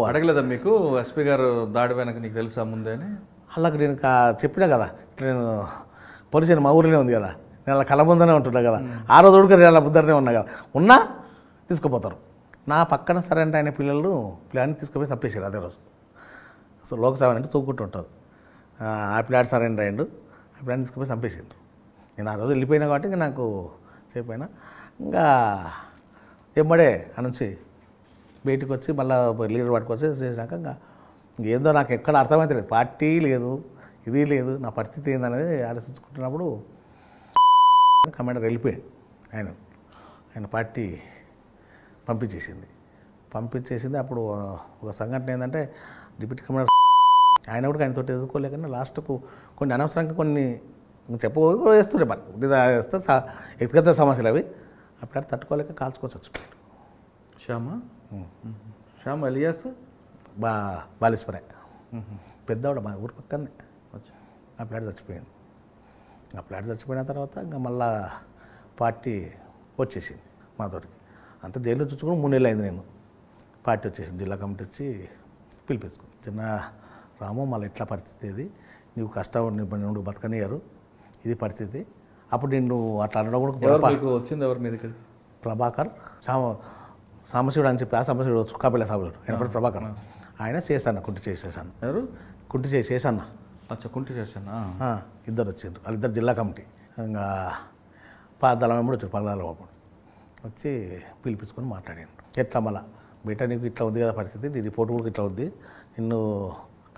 అడగలేదా మీకు ఎస్పీ గారు దాడి వెనక నీకు తెలుసా ముందే అని? అలాగే నేను చెప్పినా కదా, నేను పోలీసు మా ఊరిలో ఉంది కదా, నేను అలా కళ్ళ ముందనే ఉంటున్నా కదా, ఆ రోజు కూడా నేను అలా ముందరనే ఉన్నా కదా, ఉన్నా తీసుకుపోతారు. నా పక్కన సరే అంటే ఆయన పిల్లలు పిల్లాన్ని తీసుకుపోయి చంపేసారు అదే రోజు. సో లోకసేవ అంటే తూక్కుంటుంటారు. ఆ పిల్లాడు సరెండర్ అయ్యిండు, ఆ పిల్లాన్ని తీసుకుపోయి చంపేసిండ్రు. నేను ఆ రోజు వెళ్ళిపోయినా కాబట్టి ఇంకా నాకు చెప్పినా ఇంకా ఎమ్మడే ఆ నుంచి బయటకు వచ్చి మళ్ళీ లీడర్ పట్టుకొచ్చి చేసినాక ఇంకా ఏందో నాకు ఎక్కడ అర్థమైతే లేదు, పార్టీ లేదు ఇది లేదు, నా పరిస్థితి ఏందనేది ఆలోచించుకుంటున్నప్పుడు కమాండర్ వెళ్ళిపోయాడు. ఆయన పార్టీ పంపించేసింది. అప్పుడు ఒక సంఘటన ఏంటంటే డిప్యూటీ కమాండర్ ఆయన కూడా ఆయనతో ఎదుర్కోలేకన్నా లాస్ట్కు కొన్ని అనవసరంగా కొన్ని వేస్తుండే మరి వేస్తే వ్యక్తిగత సమస్యలు అవి అప్పుడు తట్టుకోలేక కాల్చుకోవచ్చు వచ్చిపోయాడు. శ్యామ్ అలియాస్ బాలీశ్వరే పెద్దవాడు మా ఊరి పక్కనే. ఆ ప్లాట్ చచ్చిపోయాను. ఆ ప్లాట్ చచ్చిపోయిన తర్వాత ఇంకా మళ్ళా పార్టీ వచ్చేసింది మాతోటికి. అంత జైల్లో చూసుకుని 3 నెలలు అయింది. నేను పార్టీ వచ్చేసింది, జిల్లా కమిటీ వచ్చి పిలిపించుకుని, చిన్న రాము మళ్ళీ ఎట్లా పరిస్థితి ఇది, నువ్వు కష్టం నువ్వు బతకనియరు, ఇది పరిస్థితి. అప్పుడు నేను అట్లా అనడం కూడా వచ్చింది ఎవరి మీద? ప్రభాకర్ సాంబశివుడు అని చెప్పి, ఆ సాంబశివుడు చుక్కాపల్లి సాంబశివుడు ఆయన ప్రభాకర్, ఆయన చేశాను కుంటి చేసేసాను. ఎవరు? కుంటి చేసేసాను. కుంటి చేశాను. ఇద్దరు వచ్చిండ్రు, వాళ్ళిద్దరు జిల్లా కమిటీ. ఇంకా పాదలం వెంబడి వచ్చారు, పగదాల అప్పుడు వచ్చి పిలిపించుకొని మాట్లాడాను. ఎట్లా మళ్ళా బయట నీకు ఇట్లా ఉంది కదా పరిస్థితి, నీ రిపోర్ట్ కూడా ఇట్లా ఉంది, నిన్ను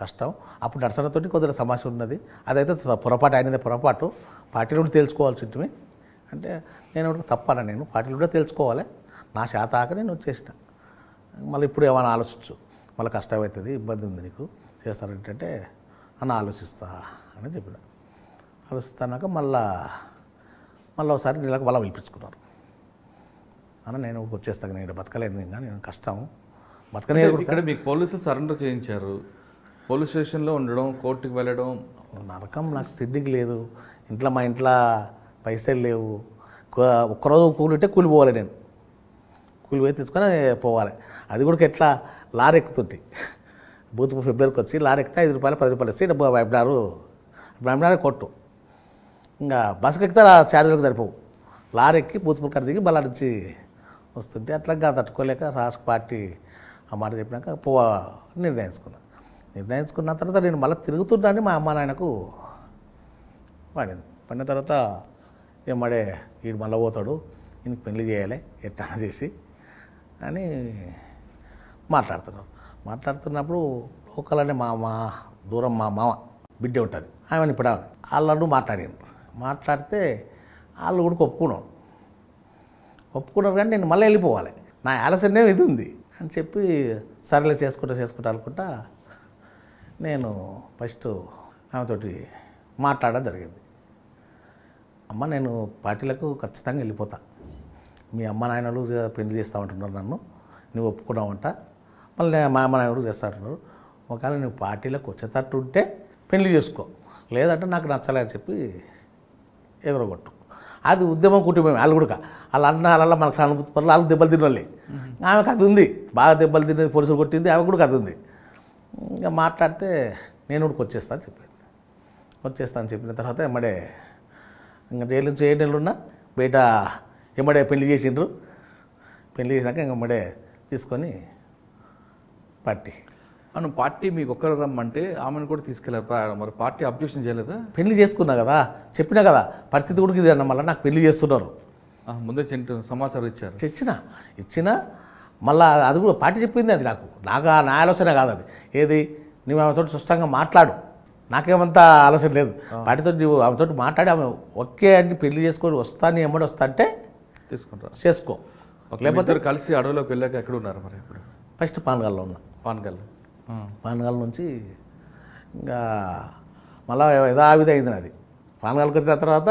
కష్టం. అప్పుడు నర్సనతో కొద్దిగా సమస్య ఉన్నది, అదైతే పొరపాటు, ఆయనదే పొరపాటు, పార్టీలో కూడా తెలుసుకోవాల్సి ఉంటుంది అంటే నేను తప్పనా, నేను పార్టీలో కూడా తెలుసుకోవాలి, నా శాత ఆక నేను వచ్చేసిన. మళ్ళీ ఇప్పుడు ఏమైనా ఆలోచించు, మళ్ళీ కష్టమవుతుంది, ఇబ్బంది ఉంది నీకు, చేస్తారంటే అన్న ఆలోచిస్తా అని చెప్పిన. ఆలోచిస్తాక మళ్ళీ ఒకసారి నీళ్ళకి మళ్ళీ పిలిపించుకున్నారు. అన్న నేను వచ్చేస్తాను, నేను బతకలేదు, ఇంకా నేను కష్టం బతకనే. ఇక్కడ మీకు పోలీసులు సరెండర్ చేయించారు, పోలీస్ స్టేషన్లో ఉండడం, కోర్టుకి వెళ్ళడం నరకం. నాకు తిండికి లేదు, మా ఇంట్లో పైసలు లేవు, ఒక్కరోజు కూలింటే కూలిపోవాలి, నేను కూలి పోయి తెచ్చుకొని పోవాలి. అది కూడా ఎట్లా లారీ ఎక్కుతుంటే బూత్పు ఫిబ్రవరికి వచ్చి లారీ ఎక్కితే 5 రూపాయలు 10 రూపాయలు వస్తే వైబ్నారు కొట్టు. ఇంకా బస్సుకి ఎక్కితే ఛార్జీలకు సరిపోవు, లారీ ఎక్కి బూత్పూర్ కాడ దిగి బళ్ళ నుంచి వస్తుంటే అట్లా తట్టుకోలేక రాష్ట్ర పార్టీ ఆ మాట చెప్పినాక నిర్ణయించుకున్న తర్వాత నేను మళ్ళీ తిరుగుతున్నాను. మా అమ్మ నాయనకు పడిన తర్వాత ఏమడే వీడు మళ్ళీ పోతాడు, ఈయనకి పెళ్లి చేయాలి ఎట్లా చేసి అని మాట్లాడుతున్నప్పుడు లోకల్ అనే మా దూరం మా మామ బిడ్డ ఉంటుంది, ఆమెను ఇప్పుడు వాళ్ళను మాట్లాడితే వాళ్ళు కూడా ఒప్పుకున్నారు కానీ నేను మళ్ళీ వెళ్ళిపోవాలి, నా ఆలస్యం ఇది ఉంది అని చెప్పి సరేలే చేసుకుంటా అనుకుంటా నేను ఫస్ట్ ఆమెతోటి మాట్లాడడం జరిగింది. అమ్మ నేను పార్టీలకు ఖచ్చితంగా వెళ్ళిపోతా, మీ అమ్మ నాయనలు పెళ్లి చేస్తూ ఉంటున్నారు, నన్ను నువ్వు ఒప్పుకున్నావంట, మళ్ళీ మా అమ్మ నాయనలు చేస్తూ ఉంటున్నారు, ఒకవేళ నువ్వు పార్టీలకు వచ్చేటట్టు ఉంటే పెళ్లి చేసుకో, లేదంటే నాకు నచ్చలేదని చెప్పి ఎగరగొట్టు. అది ఉద్యమం కుటుంబం, వాళ్ళు కూడా వాళ్ళ మనకు సానుభూతి పనులు, వాళ్ళు దెబ్బలు తినలే, ఆమెకు అది ఉంది, బాగా దెబ్బలు తినేది, పోలీసులు కొట్టింది, ఆమె కూడా అది ఉంది. ఇంకా మాట్లాడితే నేను కూడా వచ్చేస్తాను చెప్పిన తర్వాత ఎమ్మడే ఇంకా జైలు నుంచి 7 నెలలు ఉన్నా బయట ఎమ్మడే పెళ్లి చేసిండ్రు. పెళ్లి చేసినాక ఎమ్మడే తీసుకొని పార్టీ మీకు ఒక్కరు రమ్మంటే ఆమెను కూడా తీసుకెళ్ళారు, మరి పార్టీ అబ్జెక్షన్ చేయలేదా? పెళ్లి చేసుకున్నా కదా, చెప్పినా కదా పరిస్థితి కూడా ఇది అన్న, మళ్ళీ నాకు పెళ్లి చేస్తున్నారు, ముందే సమాచారం ఇచ్చిన మళ్ళీ అది కూడా పార్టీ చెప్పింది, అది నాకు నా ఆలోచన కాదు, అది ఏది నువ్వు ఆమెతో స్పష్టంగా మాట్లాడు, నాకేమంత ఆలోచన లేదు, పార్టీతో నువ్వు ఆమెతో మాట్లాడి ఆమె ఓకే అని పెళ్లి చేసుకొని వస్తాను ఎమ్మడి వస్తా అంటే చేసుకో, లేకపోతే కలిసి అడవిలోకి వెళ్ళాక ఎక్కడ ఉన్నారు మరి? ఇప్పుడు ఫస్ట్ పానగల్లో ఉన్నా, పానగల్ నుంచి ఇంకా మళ్ళీ యథావిధి అయింది అది. పానగల్కి వచ్చిన తర్వాత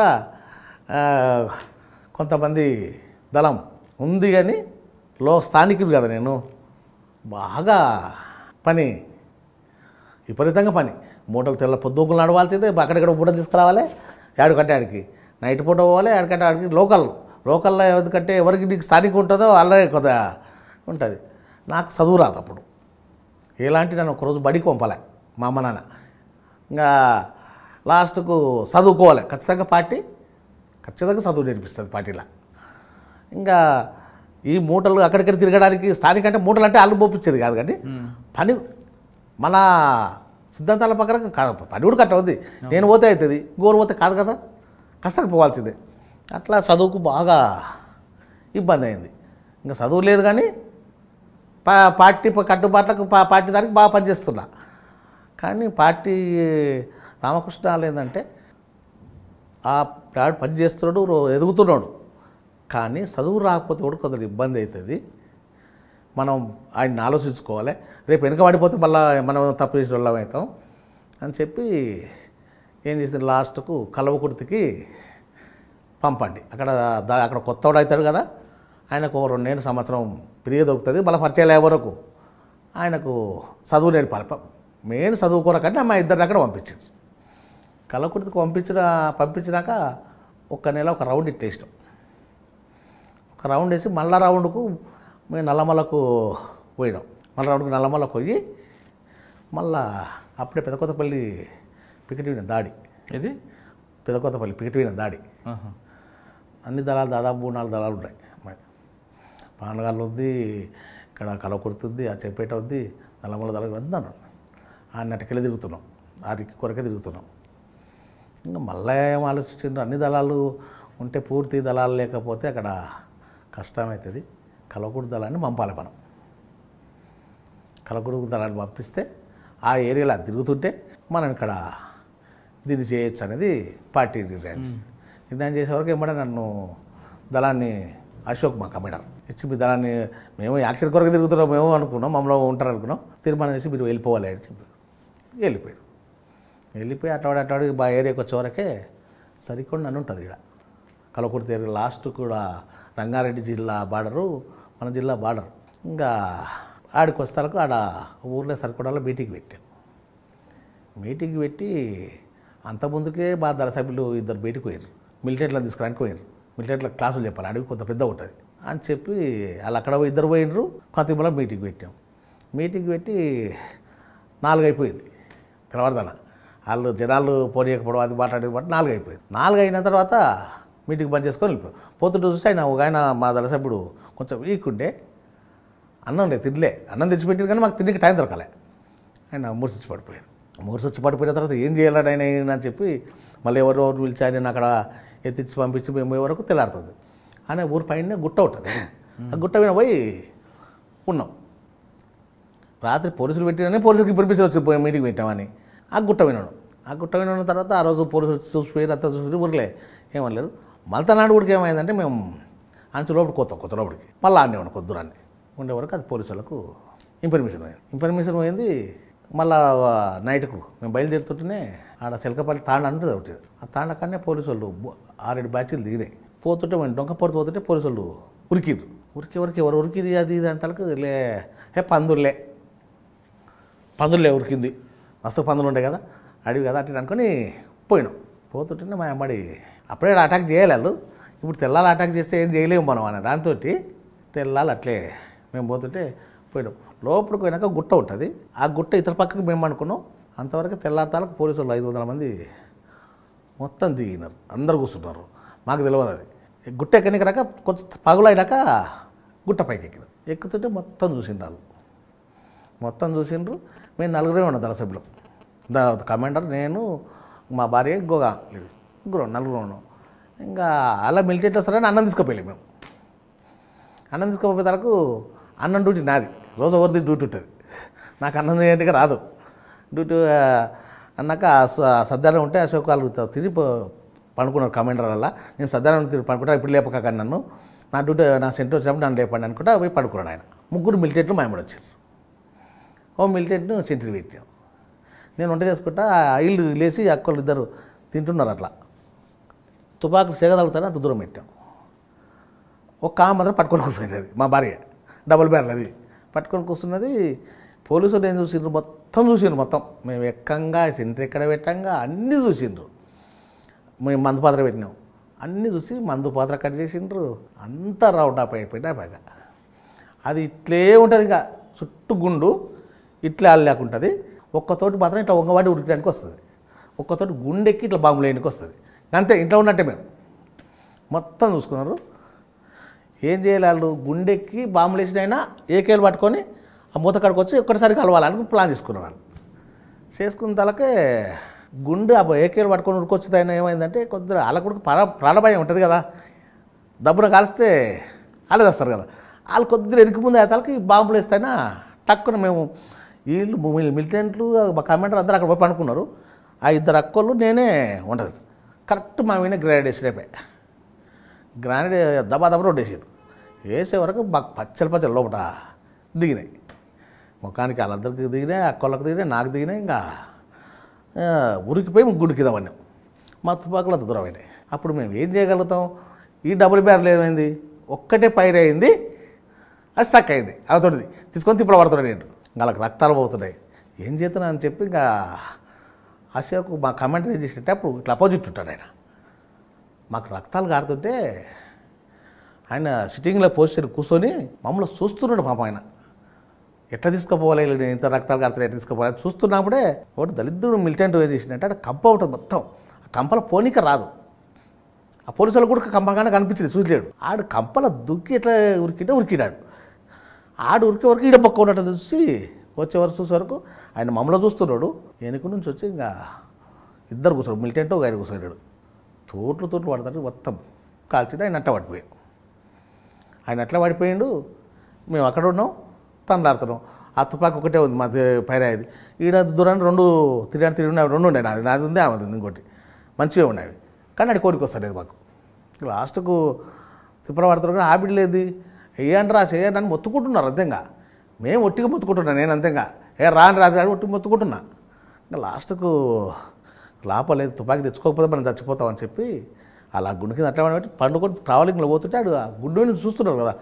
కొంతమంది దళం ఉంది కానీ స్థానికులు కదా, నేను బాగా విపరీతంగా పని, మూటలు తెల్ల పొద్దుకులు నడవాల్సిందే, అక్కడిక్కడ మూటలు తీసుకురావాలి, ఏడుకంటే ఆడికి నైట్ పూట పోవాలి, ఏడుకంటే ఆడికి లోకల్లో ఎందుకంటే ఎవరికి నీకు స్థానిక ఉంటుందో వాళ్ళే కొద్దిగా ఉంటుంది. నాకు చదువు రాదు, అప్పుడు ఎలాంటి నన్ను ఒకరోజు బడికి పంపాలి మా అమ్మ నాన్న. ఇంకా లాస్ట్కు చదువుకోవాలి ఖచ్చితంగా చదువు నేర్పిస్తుంది పార్టీలో. ఇంకా ఈ మూటలు అక్కడిక్కడ తిరగడానికి స్థానికంటే మూటలు అంటే అల్లు పోపించేది కాదు, కానీ పని మన సిద్ధాంతాల ప్రకారం పని కూడా కట్ట ఉంది. నేను పోతే అవుతుంది, గోరు పోతే కాదు కదా, కష్టంగా పోవాల్సిందే. అట్లా చదువుకు బాగా ఇబ్బంది అయింది. ఇంకా చదువు లేదు కానీ పార్టీ కట్టుబాట్లకు పార్టీ దానికి బాగా పనిచేస్తున్నా. కానీ పార్టీ రామకృష్ణ ఏంటంటే పని చేస్తున్నాడు, ఎదుగుతున్నాడు, కానీ చదువు రాకపోతే కూడా కొందరు ఇబ్బంది అవుతుంది. మనం ఆయన్ని ఆలోచించుకోవాలి. రేపు వెనుకబడిపోతే మళ్ళీ మనం తప్పు చేసిన వాళ్ళం అవుతాం అని చెప్పి ఏం చేసింది, లాస్ట్కు కల్వకుర్తికి పంపండి. అక్కడ కొత్తవాడు అవుతాడు కదా, ఆయనకు 2 సంవత్సరం పీరియడ్ దొరుకుతుంది. మళ్ళీ పరిచయాలు అయ్యే వరకు ఆయనకు చదువు నేర్పాలి. మెయిన్ చదువుకోరకంటే మా ఇద్దరిని అక్కడ పంపించారు. కల్వకుర్తికి పంపించినాక 1 నెల ఒక రౌండ్ ఇట్టేస్తాం. ఒక రౌండ్ వేసి మళ్ళా రౌండ్కు మేము నల్లమలకు పోయినాం. మళ్ళీ రౌండ్కి నల్లమలకు పోయి మళ్ళా అప్పుడే పెదకొత్తపల్లి పికెట్ విన దాడి. ఇది పెదకొత్తపల్లి పికెట్ విన దాడి. అన్ని దళాలు దాదాపు 3-4 దళాలు ఉన్నాయి. పానగాళ్ళు ఉంది, ఇక్కడ కల్వకుర్తి ఉంది, ఆ చెప్పేట ఉంది, నల్లమల దళాలు వెళ్తున్నాను. ఆ నెటకెళ్ళి తిరుగుతున్నాం, ఆ రిక్కి కొరకే తిరుగుతున్నాం. ఇంకా మళ్ళీ ఏం ఆలోచించారు, అన్ని దళాలు ఉంటే పూర్తి దళాలు లేకపోతే అక్కడ కష్టమవుతుంది. కల్వకుర్తి దళాన్ని పంపాలి మనం. కల్వకుర్తి దళాన్ని పంపిస్తే ఆ ఏరియాలో తిరుగుతుంటే మనం ఇక్కడ దీన్ని చేయొచ్చు అనేది పార్టీ నిర్ణయం చేసేవరకు ఏమంటే నన్ను దళాన్ని అశోక్ మా కమిడర్ ఇచ్చి, మీ దళాన్ని మేము యాక్షన్ కొరకు తిరుగుతున్నాం మేము అనుకున్నాం, మమ్మల్ని ఉంటారు అనుకున్నాం, తీర్మానం చేసి మీరు వెళ్ళిపోవాలి అని చెప్పి వెళ్ళిపోయి అట్లాడి మా ఏరియాకి వచ్చేవరకే సరికొండ అని ఉంటుంది. ఇక్కడ కల్వకుర్తి ఏరియా లాస్ట్ కూడా రంగారెడ్డి జిల్లా బార్డరు, మన జిల్లా బార్డర్. ఇంకా ఆడికి వస్తారకు ఆడ ఊర్లో సరికొండలో మీటింగ్ పెట్టి అంతకుముందుకే మా దళ సభ్యులు 2 బయటకు పోయారు, మిలిటరీలో తీసుకురానికి పోయారు. మిలిటరీలో క్లాసులు చెప్పాలి, అడవి కొంత పెద్ద ఉంటుంది అని చెప్పి వాళ్ళు అక్కడ 2 పోయినరు. కొత్తమూల మీటింగ్ పెట్టి 4 అయిపోయింది తెల్లవారుదన. వాళ్ళు జనాలు పోనీయకపోవడం అది మాట్లాడేది బట్టి 4 అయిపోయింది. 4 అయిన తర్వాత మీటింగ్ బంద్ చేసుకొని వెళ్ళిపోయాం. పోతుంటే చూస్తే ఆయన మా దళ సభ్యుడు కొంచెం వీక్ ఉండే, అన్నం లేదు, తినలే. అన్నం తెచ్చిపెట్టింది కానీ మాకు తిండికి టైం దొరకలే. ఆయన మూర్చొచ్చి పడిపోయిన తర్వాత ఏం చేయాలని ఆయన అని చెప్పి మళ్ళీ ఎవరు పిలిచి ఆయన అక్కడ ఎత్తిచ్చి పంపించి మేము పోయే వరకు తెల్లారుతుంది. అనే ఊరి పైన గుట్ట ఉంటుంది, ఆ గుట్ట మీద పోయి ఉన్నాం. రాత్రి పోలీసులు పెట్టినని పోలీసులకి పర్మిషన్ వచ్చి మీటింగ్ పెట్టామని ఆ గుట్ట విన్నాను. తర్వాత ఆ రోజు పోలీసులు చూసిపోయి అంతా చూసి ఊరిలే ఏమనలేరు. మల్తనాడు కూడా ఏమైందంటే మేము అంచు లోపలికి కొత్త లోపలికి మళ్ళీ ఆడే ఉన్నాం. కొద్దురాన్ని ఉండే వరకు అది పోలీసు వాళ్ళకు ఇన్ఫర్మేషన్ పోయింది. మళ్ళా నైట్కు మేము బయలుదేరుతుంటేనే ఆడ చిలకపల్లి తాండ అంటుంది ఒకటి. ఆ తాండ కన్నా పోలీసు వాళ్ళు 6-7 బ్యాచ్లు దిగినాయి. పోతుంటే మేము డొంకపోతు పోతుంటే పోలీసు వాళ్ళు ఉరికి ఎవరు ఉరికిరి అది ఇది అంతలకు పందులే ఉరికింది. మస్తు పందులు ఉండే కదా, అడివి కదా అట్లా అనుకొని పోతుంటేనే మా అమ్మడి అప్పుడే అటాక్ చేయాలి వాళ్ళు. ఇప్పుడు తెల్లాలి అటాక్ చేస్తే ఏం చేయలేము మనం అనే దాంతో తెల్లాలి అట్లే మేము పోతుంటే పోయినాం. లోపలికి పోయినాక గుట్ట ఉంటుంది, ఆ గుట్ట ఇతర పక్కకి మేము అనుకున్నాం. అంతవరకు తెల్లారితాలకు పోలీసు వాళ్ళు 500 మంది మొత్తం దిగినారు, అందరు కూర్చుంటారు. మాకు తెలియదు అది. గుట్ట ఎక్కనికి రాక కొంచెం పగులైనాక గుట్ట పైకి ఎక్కుతుంటే మొత్తం చూసిండ్రు. మేము 4 ఉన్నాం దళ సభ్యులు, కమాండర్, నేను, మా భార్య, ఇంకొక 4 ఉన్నాం. ఇంకా అలా మిలిటరీలో సరే అన్నం తీసుకుపోయాలి. మేము అన్నం తీసుకుపోయే తరకు అన్నం డ్యూటీ నాది, రోజు ఎవరిది డ్యూటీ ఉంటుంది. నాకు అన్నం చేయడానికి రాదు. డ్యూటీ అన్నాక సద్దానం ఉంటే అశోక్ వాళ్ళు తిరిగి పండుకున్నారు కమాండర్ వల్ల. నేను సద్దానం తిరిగి పండుకుంటా, ఇప్పుడు లేపక కానీ నన్ను నా డ్యూటీ నా సెంటర్ వచ్చినప్పుడు నన్ను లేపండి అనుకుంటా పోయి పడుకున్నాడు ఆయన. 3 మిలిటరీలు మా అమ్మడు వచ్చారు. మిలిటరీని సెంటరీ పెట్టాం. నేను వంట చేసుకుంటా, ఇల్లు లేచి అక్కలు 2 తింటున్నారు. అట్లా తుపాకులు సెగదలుగుతానే అంత దూరం పెట్టాం. ఒక ఆమె మాత్రం పట్టుకొని కూర్చున్నది, మా భార్య, డబుల్ బ్యారల్ అది పట్టుకొని కూర్చున్నది. పోలీసులు ఏం చూసిండ్రు, మొత్తం మేము ఎక్కంగా సెంటర్ ఎక్కడ పెట్టంగా అన్నీ చూసిండ్రు. మేము మందు పాత్ర పెట్టినాం, అన్నీ చూసి మందు పాత్ర కట్ చేసిండ్రు. అంతా రౌండ్ అప్ అయిపోయినా పైగా అది ఇట్లే ఉంటుంది. ఇంకా చుట్టూ గుండు, ఇట్లా లేకుంటుంది, ఒక్కతోటి మాత్రం ఇట్లా వంగవాడి ఉరికడానికి వస్తుంది, ఒక్కతోటి గుండెకి ఇట్లా బాంబులు వేయడానికి వస్తుంది. అంతే, ఇంట్లో ఉన్నట్టే మేము మొత్తం చూసుకున్నారు. ఏం చేయాలి వాళ్ళు, గుండెకి బాంబులు వేసినైనా ఏకేలు పట్టుకొని ఆ మూత కాడికి వచ్చి ఒక్కటిసారి కలవాలని ప్లాన్ చేసుకున్నారు వాళ్ళు. చేసుకున్న తలకే గుండె ఆ ఏకేలు పట్టుకొని ఉరికొచ్చి అయినా ఏమైందంటే కొద్దిగా వాళ్ళకు కూడా ప్రాణభయం ఉంటుంది కదా, దబ్బున కాలిస్తే వాళ్ళే తెస్తారు కదా, వాళ్ళు కొద్దిగా ఎనికి ముందు తలకి బాంబులు వేస్తేనా టక్కున మేము వీళ్ళు మిలిటెంట్లు మా కమాండర్ అందరూ అక్కడ పోయి పనుకున్నారు. ఆ ఇద్దరు అక్కోళ్ళు నేనే ఉంటుంది. కరెక్ట్ మా మీద గ్రానైడ్ వేసి రేపే గ్రానైడ్ దబా రోడ్డు వేసాడు. వేసే వరకు మాకు పచ్చలు లోపల దిగినాయి, ముఖానికి వాళ్ళందరికీ దిగినాయి, అక్కోళ్ళకి దిగినాయి, నాకు దిగినాయి. ఇంకా ఉరికిపోయి గుడి కింద పడినాం. మా తుపాకులు అంత దూరం అయినాయి. అప్పుడు మేము ఏం చేయగలుగుతాం, ఈ డబుల్ బ్యారల్ ఏమైంది, ఒక్కటే ఫైర్ అయింది, అది స్టక్ అయింది, అవతోటిది తీసుకొని తిప్పలు పడుతున్నాయి. నేను వాళ్ళకి రక్తాలు పోతున్నాయి, ఏం చేస్తున్నా అని చెప్పి ఇంకా అశోక్ మా కమెంటరీ ఏం చేసినట్టే అప్పుడు ఇట్లా అపోజిట్ ఉంటాడు ఆయన. మాకు రక్తాలు కారుతుంటే ఆయన సిట్టింగ్లో పోస్టర్ కూర్చొని మమ్మల్ని చూస్తున్నాడు పాపం. ఆయన ఎట్లా తీసుకుపోవాలి, ఇంత రక్తాలు కారుతున్నాయి ఎట్లా తీసుకుపోవాలి చూస్తున్నప్పుడే ఒకటి దళితుడు మిలిటెంట్ ఏం చేసిందంటే అక్కడ కంప ఉంటుంది మొత్తం, ఆ కంపల పోనీక రాదు. ఆ పోలీసులు కూడా కంపగానే కనిపించింది, చూసలేడు. ఆడు కంపల దుక్కి ఎట్లా ఉరికినాడు. ఆడు ఉరికే వరకు ఈడ పక్క ఉన్నట్టు చూసి వచ్చేవరకు చూసే వరకు ఆయన మమ్మల్ని చూస్తున్నాడు. వెనుక నుంచి వచ్చి ఇంకా ఇద్దరు కూర్చోడు, మిలిటెంట్ ఒక ఆయన కూర్చోడాడు. తోట్లు పడతాడు, మొత్తం కాల్చి ఆయన అట్లా పడిపోయాడు. ఆయన అట్లా పడిపోయాడు. మేము అక్కడ ఉన్నాం, తనలాడుతున్నాం. ఆ తుపాకి ఒకటే ఉంది మా పైరాయిది. ఈడ దూరాన్ని తిరిగి ఉన్నాయి, రెండు ఉన్నాయి. నాది ఉంది, ఆమె ఉంది ఇంకోటి, మంచిగా ఉన్నాయి. కానీ అది కోడికి వస్తలేదు మాకు. లాస్ట్కు తిప్పల పడుతున్నారు కానీ ఆవిడ లేదు, వేయండి చేయండి అని మొత్తుకుంటున్నారు. అంతేగా మేము ఒట్టిగా మొత్తుకుంటున్నాను, నేను అంతేగా రాని రాజు ఒట్టి మొత్తుకుంటున్నా. ఇంకా లాస్ట్కు లాపలేదు, తుపాకి తెచ్చుకోకపోతే మనం చచ్చిపోతామని చెప్పి అలా గుండె కింద అట్లా పెట్టి పండుకొని ట్రావెలింగ్లో పోతుంటే ఆడు ఆ గుండె నుంచి చూస్తున్నారు కదా,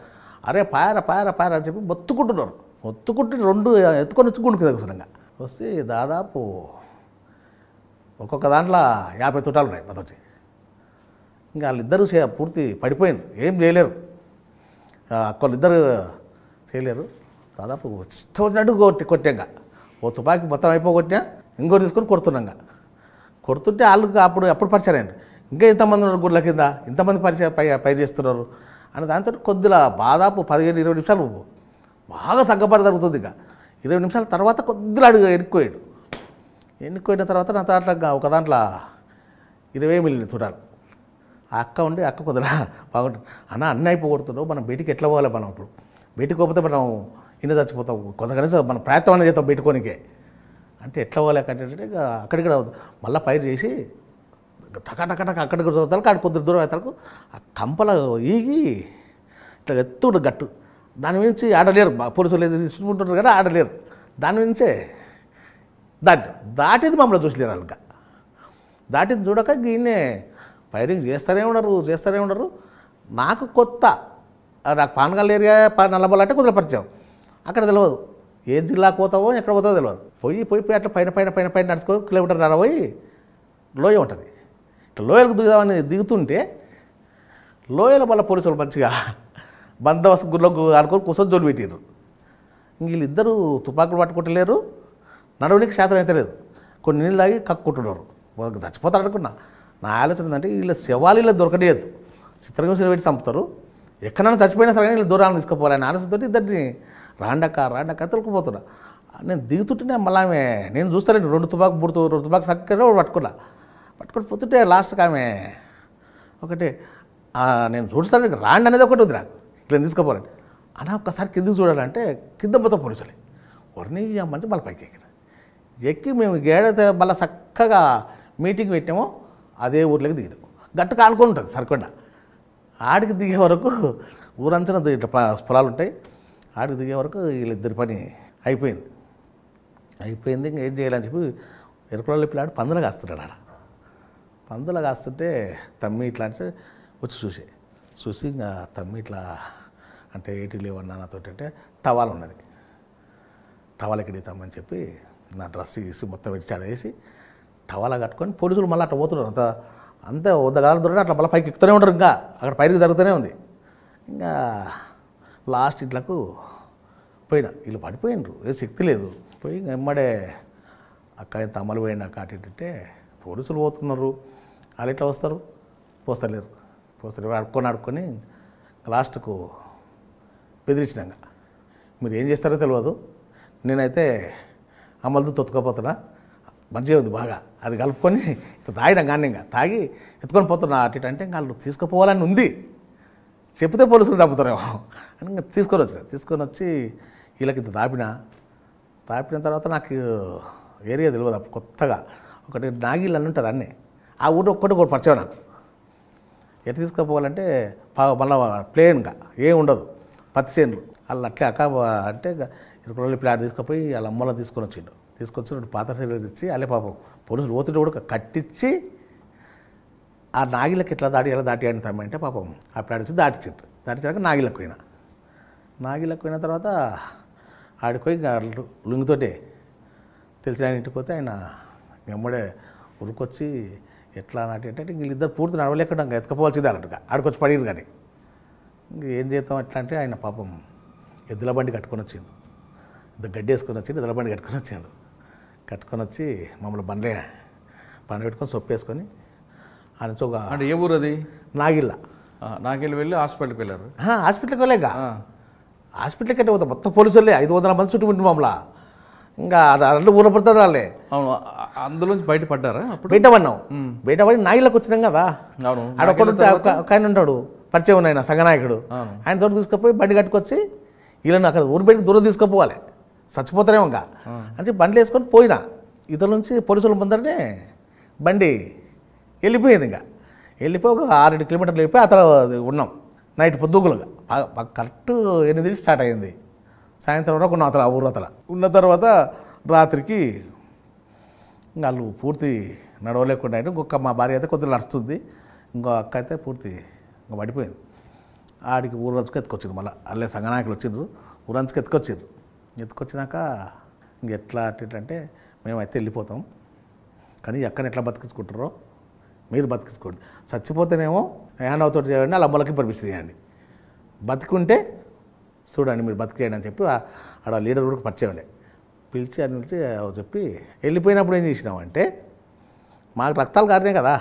అరే పాయర అని చెప్పి మొత్తుకుంటే రెండు ఎత్తుకొని వచ్చి గుండె కింద కూర్చున్నాగా వస్తే దాదాపు ఒక్కొక్క దాంట్లో 50 తుటాలు ఉన్నాయి మొదటి. ఇంకా వాళ్ళిద్దరూ పూర్తి పడిపోయింది, ఏం చేయలేరు. అక్కళ్ళిద్దరు చేయలేరు. దాదాపు ఇష్టం వచ్చినట్టు కొట్టాక ఓ తుపాకి మొత్తం అయిపోగొట్టా, ఇంకోటి తీసుకొని కొడుతున్నాగా. కొడుతుంటే వాళ్ళకి అప్పుడు పరిచయం అయ్యండి, ఇంకా ఇంతమంది ఉన్నారు గుడ్ల కింద, ఇంతమంది పై చేస్తున్నారు అని. దాంతో కొద్దిగా దాదాపు 15-20 నిమిషాలు బాగా తగ్గపడి జరుగుతుంది. ఇక 20 నిమిషాల తర్వాత కొద్దిగా అడుగు ఎన్నుకోయిన తర్వాత నా దాంట్లో ఒక దాంట్లో 20 మిల్లిని చూడాలి. ఆ అక్క కొద్దిగా బాగుంటుంది. అన్నీ అయిపోగొడుతున్నావు, మనం బయటికి ఎట్లా పోవాలి, మనం ఇప్పుడు బయటికి పోతే మనం ఇన్న చచ్చిపోతాం, కొంత కనీసం మనం ప్రయత్నం అనేది చేస్తాం బయటకోనికే అంటే ఎట్లా పోలే అంటే ఇక అక్కడికి మళ్ళీ పైరు చేసి టక అక్కడికి చదువుతారు. అక్కడ కొద్ది దూరం అవుతారు, ఆ కంపల ఈగి ఇట్లా ఎత్తుడు గట్టు, దాని నుంచి ఆడలేరు. పోలీసులు తీసుకుంటుంటారు కదా, ఆడలేరు. దాని నుంచే దాటిది మమ్మల్ని చూసలేరు. వాళ్ళకి దాటిది చూడక ఈయనే ఫైరింగ్ చేస్తూనే ఉన్నారు. నాకు కొత్త, నాకు పానగల్ ఏరియా నల్లబొల్ల అంటే కొద్దిగా పరిచయం, అక్కడ తెలియదు ఏ జిల్లాకు పోతావో ఎక్కడ పోతావో తెలియదు. పోయి అట్లా పైన నడుచుకో కిలోమీటర్ పోయి లోయ ఉంటుంది. ఇట్లా లోయలకు దిగుదామని దిగుతుంటే లోయల వల్ల పోలీసులు మంచిగా బందోబస్తు గుళ్ళకు అనుకొని కూర్చొని జోలు పెట్టారు. వీళ్ళిద్దరూ తుపాకులు పట్టుకుంటలేరు, నడవడానికి శాతం అయితే లేదు. కొన్ని నీళ్ళు తాగి కక్కుంటున్నారు, వాళ్ళకి చచ్చిపోతారు అనుకున్నా. నా ఆలోచన ఏంటంటే వీళ్ళ శవాలు ఇలా దొరకలేదు, చిత్రహింసలు పెట్టి చంపుతారు, ఎక్కడైనా చచ్చిపోయినా సరే వీళ్ళు దూరాలను తీసుకుపోవాలని ఆలోచనతో ఇద్దరిని రాండక్క తొలుకుపోతున్నా. నేను దిగుతుంటేనే మళ్ళీ ఆమె నేను చూస్తాను 2 తుపాకు చక్కగా పట్టుకొని పోతుంటే లాస్ట్కి ఆమె ఒకటి నేను చూస్తాను రాండి అనేది ఒకటి ఉంది నాకు, ఇట్లా తీసుకుపోవాలని ఒక్కసారి కిందకి చూడాలంటే కింద మొత్తం పోలీసులే వర్ణి అమ్మంటే మళ్ళీ పైకి ఎక్కి మేము గేడైతే మళ్ళీ చక్కగా మీటింగ్ పెట్టామో అదే ఊర్లోకి దిగాము. గట్టు కానుకొని ఉంటుంది సరికొండ. ఆడికి దిగే వరకు ఊరంచన ఇట్లా పొలాలు ఉంటాయి, ఆడికి దిగే వరకు వీళ్ళిద్దరి పని అయిపోయింది. ఇంకా ఏం చేయాలని చెప్పి ఎరుకులలో పిల్లాడు పందులు కాస్తున్నాడు. పందులు కాస్తుంటే తమ్మి ఇట్లా అంటే వచ్చి చూసి ఇంకా తమ్మి ఇట్లా అంటే 80 లేవన్నా నాతో అంటే టవాల్ ఉన్నది, టవాల్ ఎక్కడికి తమ్మని చెప్పి నా డ్రెస్ వేసి మొత్తం వేసి టవాలా కట్టుకొని పోలీసులు మళ్ళీ అట్లా పోతున్నారు. అంతే వద్దగాల దూరం అట్లా మళ్ళీ పైకి ఎక్కుతూనే ఉంటారు. ఇంకా అక్కడ పైకి జరుగుతూనే ఉంది. ఇంకా లాస్ట్ ఇట్లకు పోయినా వీళ్ళు పడిపోయినరు, ఏ శక్తి లేదు. పోయి ఎమ్మడే అక్క ఇంత అమలు పోయినాక అటు ఇటు అంటే పోలీసులు పోతున్నారు, వాళ్ళు ఎట్లా వస్తారు, పోస్తలేరు అడుక్కొని లాస్ట్కు బెదిరించినాక మీరు ఏం చేస్తారో తెలియదు, నేనైతే అమలుతో తొత్తుకోపోతున్నా, మంచిగా ఉంది బాగా, అది కలుపుకొని తాగినా కానీ ఇంకా తాగి ఎత్తుకొని పోతున్నా అటు ఇటు అంటే ఇంకా వాళ్ళు తీసుకుపోవాలని ఉంది, చెప్తే పోలీసులు తప్పుతారేమో అని ఇంకా తీసుకొని వచ్చి వీళ్ళకి ఇంత తాపిన తర్వాత నాకు ఏరియా తెలియదు అప్పుడు కొత్తగా ఒకటి నాగిళ్ళు అని ఉంటుంది అన్నీ, ఆ ఊరు ఒక్కటి పరిచయం నాకు. ఎట్లా తీసుకుపోవాలంటే మళ్ళీ ప్లేన్గా ఏం ఉండదు, పత్తి చేనులు వాళ్ళు అట్లే అక్క అంటే 20 రోజులు ప్లాట్ తీసుకుపోయి వాళ్ళ అమ్మలో తీసుకొచ్చి 2 పాత శరీరాలు తెచ్చి అల్లే పాపం పోలీసులు పోతుంటే కూడా కట్టించి ఆ నాగిళ్ళకి ఎట్లా ఎలా దాటి అని తమ్మంటే పాపం ఆ ప్లాట్ వచ్చి దాటించాక నాగిళ్ళకి పోయిన తర్వాత ఆడిపోయి లుంగితోటే తెలిసిన ఆయన ఇంటికి పోతే ఆయన ఎమ్మడే ఉరికొచ్చి ఎట్లా నాటి అంటే వీళ్ళిద్దరు పూర్తి నడవలేకుండా ఇంకా ఎత్తుకపోవాల్సిందే అన్నట్టుగా ఆడికొచ్చి పడిరు. కానీ ఇంక ఏం చేద్దాం ఎట్లా అంటే ఆయన పాపం ఎద్దుల బండి కట్టుకొని వచ్చిండు, గడ్డి వేసుకొని వచ్చి ఎద్దుల బండి కట్టుకొని వచ్చి మమ్మల్ని బండి పెట్టుకొని సొప్పు వేసుకొని ఆయన చోగా అంటే ఏ ఊరు అది? నాగిళ్ళ వెళ్ళి హాస్పిటల్కి వెళ్ళారు. హాస్పిటల్కి వెళ్ళాక హాస్పిటల్కి అంటే పోతాం మొత్తం పోలీసులే 500 మంది చుట్టుముట్టు మమ్మల్ని ఇంకా రెండు ఊళ్ళో పడుతుంది వాళ్ళే. అవును, అందులోంచి బయటపడ్డారా? అప్పుడు బయటపడి నాగిళ్ళకి వచ్చినాం కదా. అవును, ఒక ఆయన ఉంటాడు పరిచయం ఉన్న ఆయన సంఘనాయకుడు, ఆయన తోటి తీసుకుపోయి బండి కట్టుకొచ్చి వీళ్ళని అక్కడ ఊరి బయటకు దూరం తీసుకుపోవాలి, చచ్చిపోతారేమో ఇంకా అని బండ్లు వేసుకొని పోయినా. ఇతర నుంచి పోలీసుల ముందరనే బండి వెళ్ళిపోయింది. ఇంకా వెళ్ళిపోయి ఒక 6-7 కిలోమీటర్లు వెళ్ళిపోయి అతను ఉన్నాం నైట్ పొద్దుగులుగా. కరెక్ట్ 8 స్టార్ట్ అయ్యింది, సాయంత్రం వరకు ఉన్నాం అతను ఆ ఊరు ఉన్న తర్వాత రాత్రికి ఇంకా వాళ్ళు పూర్తి నడవలేకుండా అయితే ఇంకొక మా భార్య అయితే కొద్దిగా నడుస్తుంది, ఇంకో అక్క అయితే పూర్తి ఇంకా పడిపోయింది. ఆడికి ఊరంచుకు ఎత్తుకొచ్చిండ్రు, మళ్ళీ అల్లే సంఘనాయకులు వచ్చిండ్రు, ఊరంచుకు ఎత్తుకొచ్చినాక ఇంక ఎట్లా అంటే మేమైతే వెళ్ళిపోతాం, కానీ ఎక్కడ ఎట్లా బతికించుకుంటారో మీరు బతికించుకోండి, చచ్చిపోతేనేమో హ్యాండ్ అవుట్ చేయండి, వాళ్ళ అమ్మలకి పర్మిషన్ చేయండి, బతికుంటే చూడండి మీరు బతికేయండి అని చెప్పి ఆడ లీడర్ కూడా పరిచయం పిలిచి అని చెప్పి వెళ్ళిపోయినప్పుడు ఏం చేసినామంటే మాకు రక్తాలు కారినాయి కదా,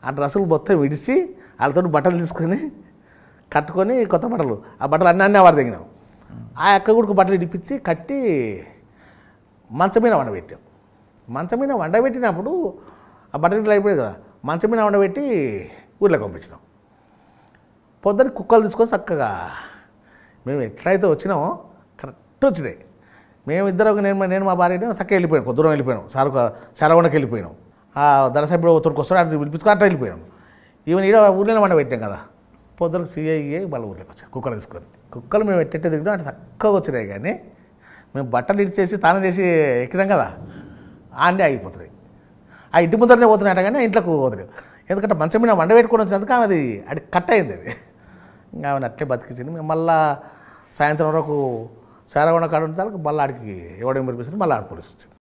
ఆ డ్రెస్సులు మొత్తం విడిచి వాళ్ళతో బట్టలు తీసుకొని కట్టుకొని కొత్త బట్టలు ఆ బట్టలు అన్నీ వాడు దిగినాం. ఆ అక్క కూడా బట్టలు ఇడిపించి కట్టి మంచం మీద వండబెట్టాం. మంచం మీద వండబెట్టినప్పుడు ఆ బట్టలు అయిపోయాయి కదా, మంచం మీద వండబెట్టి ఊర్లోకి పంపించినాం. పొద్దున్న కుక్కలు తీసుకొని చక్కగా మేము ఎట్లయితే వచ్చినామో కరెక్ట్ వచ్చినాయి. మేమిద్దరం నేను మా భార్య చక్కగా వెళ్ళిపోయాం, కొద్ది దూరం వెళ్ళిపోయాం, చారగొండకి వెళ్ళిపోయినాం. ఆ ధనసభ్యుడు తోడుకొస్తాడు అటు పిలిపించుకొని అట్లా వెళ్ళిపోయాం. ఈవెన్ ఈడ ఊళ్ళోనే వండ పెట్టాం కదా, పొద్దునకు సిఐఏ వాళ్ళ ఊర్లోకి వచ్చారు కుక్కలు తీసుకొని. కుక్కలు మేము ఎట్టెట్టే దిగినాం అటు చక్కగా వచ్చినాయి, కానీ మేము బట్టలు ఇచ్చేసి స్నానం చేసి ఎక్కినాం కదా ఆండే ఆగిపోతున్నాయి. ఆ ఇంటి ముందరనే పోతున్నాయట కానీ ఇంట్లోకి పోతున్నాయి, ఎందుకంటే మంచం మీద వండ పెట్టుకొని వచ్చినందుకు ఆమె అది కట్ అయింది. అది ఇంకా ఆమెను అట్లే బతికించింది. మేము మళ్ళీ సాయంత్రం వరకు చారగొండ కాడ ఉంటానికి మళ్ళీ ఆడికి ఎవడేం పిలిపిస్తుంది, మళ్ళీ ఆడ పోలీసు వచ్చింది.